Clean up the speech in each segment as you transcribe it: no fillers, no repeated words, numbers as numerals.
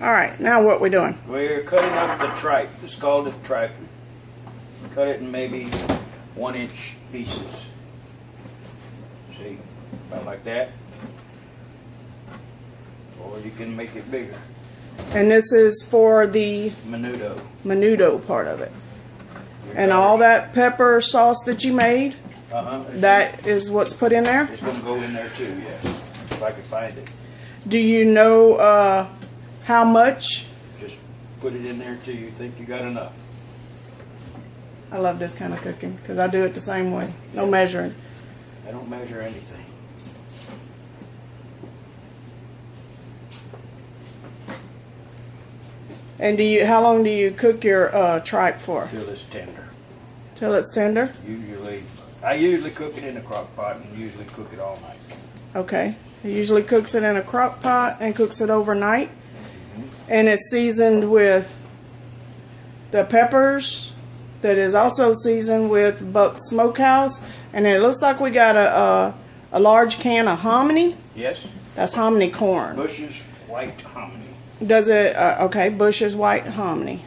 Alright, now what we doing? We're cutting up the tripe. It's called the tripe. Cut it in maybe 1-inch pieces. See, about like that. Or you can make it bigger. And this is for the menudo part of it. And all that pepper sauce that you made, that is what's put in there? It's going to go in there too, yes. If I can find it. Do you know how much? Just put it in there till you think you got enough. I love this kind of cooking because I do it the same way. No measuring. I don't measure anything. And how long do you cook your tripe for? Till it's tender. Till it's tender? I usually cook it in a crock pot and usually cook it all night. Okay. He usually cooks it in a crock pot and cooks it overnight. And it's seasoned with the peppers that is also seasoned with Buck's Smokehouse. And it looks like we got a large can of hominy. Yes. That's hominy corn. Bush's white hominy. Does it, okay, Bush's white hominy.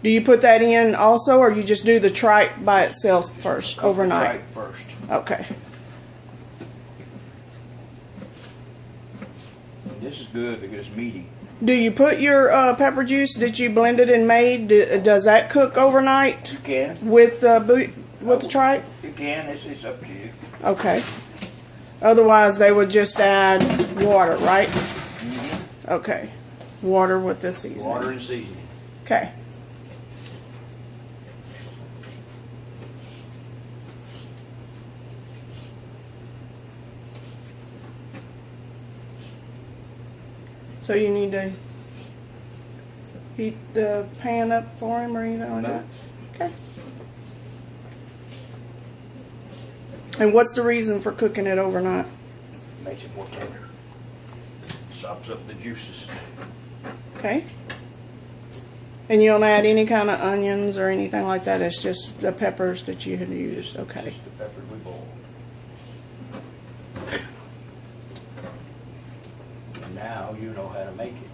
Do you put that in also, or you just do the tripe by itself first, overnight? Tripe first. Okay. And this is good because it's meaty. Do you put your pepper juice that you blended and made, does that cook overnight? You can. With the tripe? You can. It's up to you. Okay. Otherwise, they would just add water, right? Mm-hmm. Okay. Water with the seasoning. Water and seasoning. Okay. So you need to heat the pan up for him or anything like that? Okay. And what's the reason for cooking it overnight? Makes it more tender. Sops up the juices. Okay. And you don't add any kind of onions or anything like that? It's just the peppers that you had used? Okay. Just the peppers we boiled. Now you know how to make it.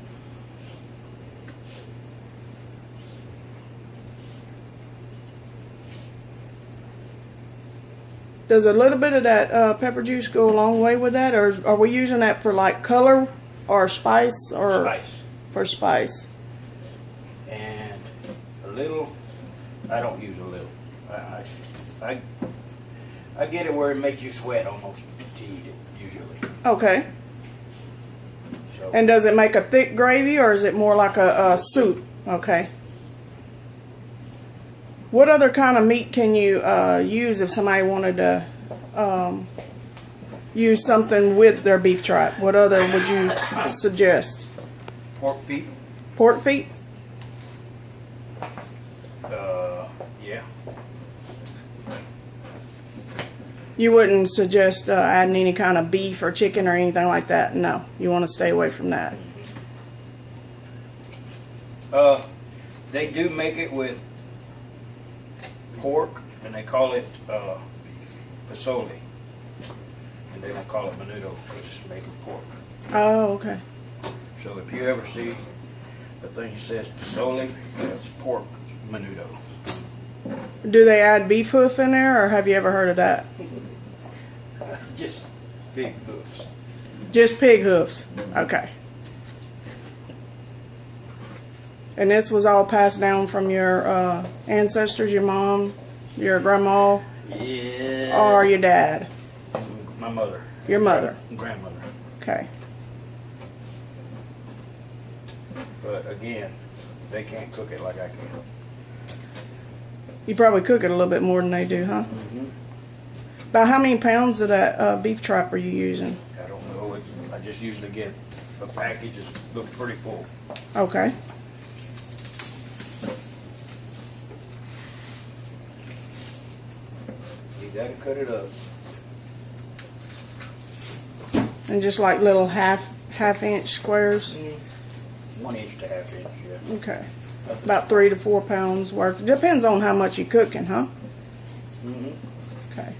Does a little bit of that pepper juice go a long way with that, or are we using that for like color or spice or Spice. For spice? And a little. I don't use a little. I get it where it makes you sweat almost to eat it usually. Okay. So, And does it make a thick gravy, or is it more like a soup? Okay. What other kind of meat can you use if somebody wanted to use something with their beef tripe? What other would you suggest? pork feet. Pork feet? Yeah. You wouldn't suggest adding any kind of beef or chicken or anything like that? No. You want to stay away from that? They do make it with pork, and they call it pasoli. And they don't call it menudo because it's made with pork. Oh, okay. So if you ever see the thing that says pasoli, that's pork menudo. Do they add beef hoof in there, or have you ever heard of that? Just big hoofs. Just pig hoofs. Okay. And this was all passed down from your ancestors, your mom, your grandma, Yeah. or your dad? My mother. Your mother. Grandmother. Okay. But again, they can't cook it like I can. You probably cook it a little bit more than they do, huh? Mm-hmm. About how many pounds of that beef tripe are you using? I don't know. I just usually get a package that looks pretty full. Okay. You gotta cut it up. And just like little half-inch squares? 1 inch to ½ inch, yeah. Okay. About 3 to 4 pounds worth. Depends on how much you're cooking, huh? Mm-hmm. Okay.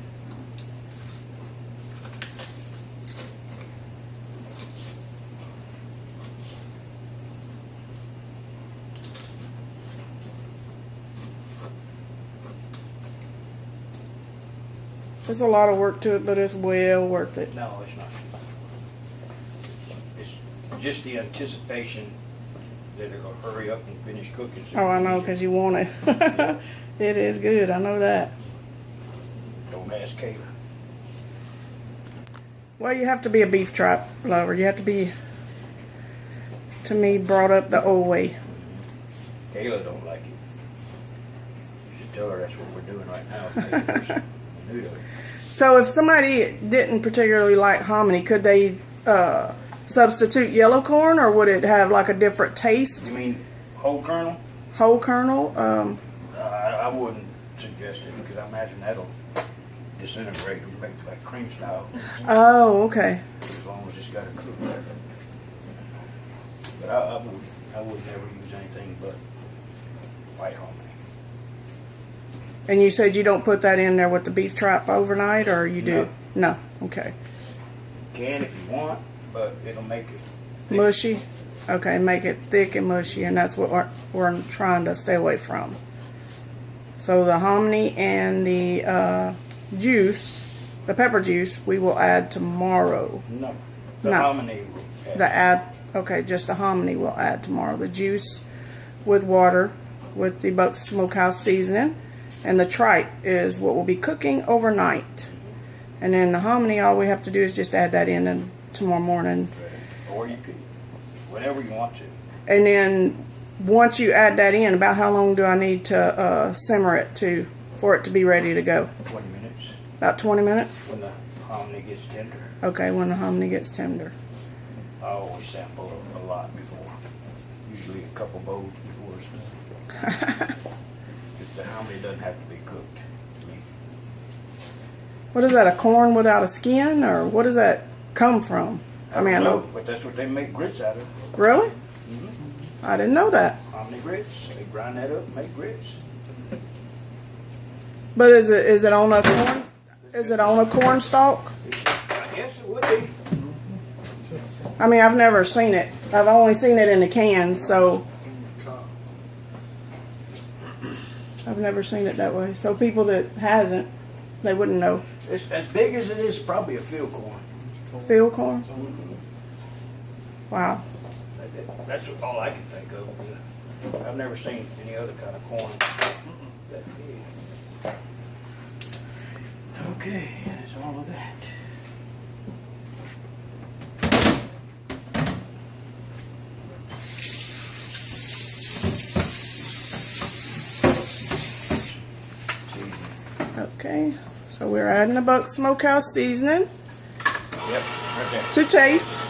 There's a lot of work to it, but it's well worth it. No, it's not. It's just the anticipation that they're gonna hurry up and finish cooking. So Oh, I know, because you want it. It is good, I know that. Don't ask Kayla. Well, you have to be a beef tripe lover. You have to be, to me, brought up the old way. Kayla don't like it. You should tell her that's what we're doing right now. Maybe there's some noodle. So if somebody didn't particularly like hominy, could they substitute yellow corn, or would it have like a different taste? You mean whole kernel? Whole kernel? I wouldn't suggest it because I imagine that'll disintegrate and make like cream style. Oh, okay. As long as it's got a cook there. But I would never use anything but white hominy. And you said you don't put that in there with the beef tripe overnight, or you do? No. Okay. You can if you want, but it'll make it thick. Mushy? Okay, make it thick and mushy, and that's what we're trying to stay away from. So the hominy and the juice, the pepper juice, we will add tomorrow. No. The hominy will add. Okay, just the hominy we'll add tomorrow. The juice with water with the Buck Smokehouse seasoning, and the tripe is what we'll be cooking overnight. And then the hominy, all we have to do is just add that in tomorrow morning. Or you could, whenever you want to. And then once you add that in, about how long do I need to simmer it for it to be ready to go? 20 minutes. About 20 minutes? When the hominy gets tender. Okay, when the hominy gets tender. I always sample a lot before. Usually a couple bowls before it's done. Because the hominy doesn't have to be cooked. What is that, a corn without a skin, or what does that come from? I know, but that's what they make grits out of. Really? Mm-hmm. I didn't know that. Hominy grits. They grind that up and make grits. But is it on a corn? Is it on a corn stalk? I guess it would be. I mean, I've never seen it. I've only seen it in the cans, so I've never seen it that way. So people that hasn't, they wouldn't know. It's as big as it is, probably a field corn. Field corn? Mm-hmm. Wow. That's all I can think of. I've never seen any other kind of corn that big. Okay, that's all of that. Okay, so we're adding the Buck Smokehouse seasoning. Yep, right there. To taste.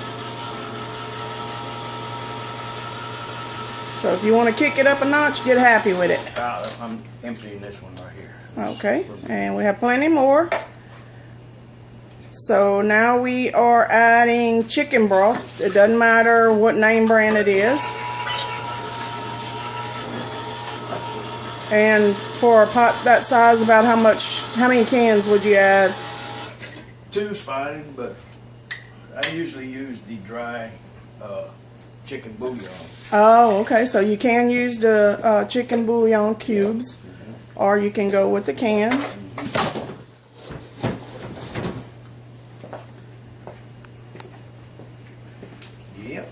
So if you want to kick it up a notch, get happy with it. I'm emptying this one right here. Okay, and we have plenty more. So now we are adding chicken broth. It doesn't matter what name brand it is. And for a pot that size, about how many cans would you add? 2's fine, but I usually use the dry chicken bouillon. Oh, okay. So you can use the chicken bouillon cubes, or you can go with the cans. Yep.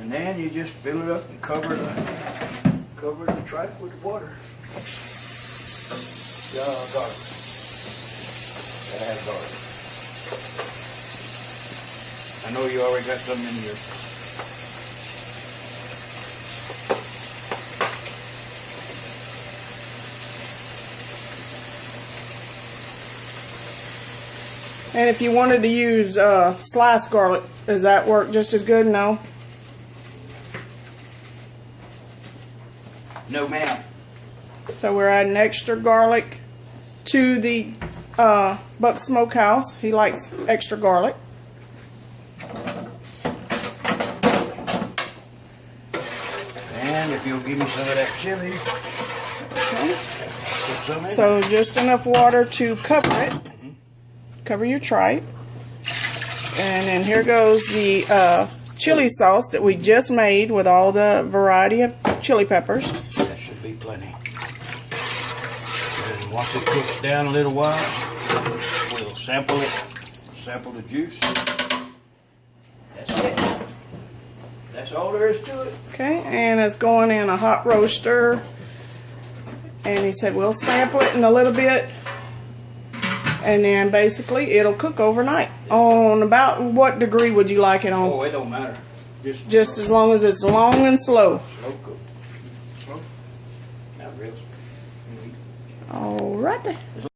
And then you just fill it up and cover the tripe with water. Garlic. Gotta have garlic. I know you already got some in your. And if you wanted to use sliced garlic, does that work just as good? No? No, ma'am. So we're adding extra garlic to the Buck Smokehouse. He likes extra garlic. And if you'll give me some of that chili. Okay. Put some in. So just enough water to cover it. Cover your tripe. And then here goes the chili sauce that we just made with all the variety of chili peppers. That should be plenty. And once it cooks down a little while, We'll sample it, sample the juice. That's it. That's all there is to it. Okay, and it's going in a hot roaster. And he said we'll sample it in a little bit, and then basically it'll cook overnight. On about what degree would you like it on? Oh, it don't matter. Just as long as it's long and slow. Slow cook. Slow. Not real. All right.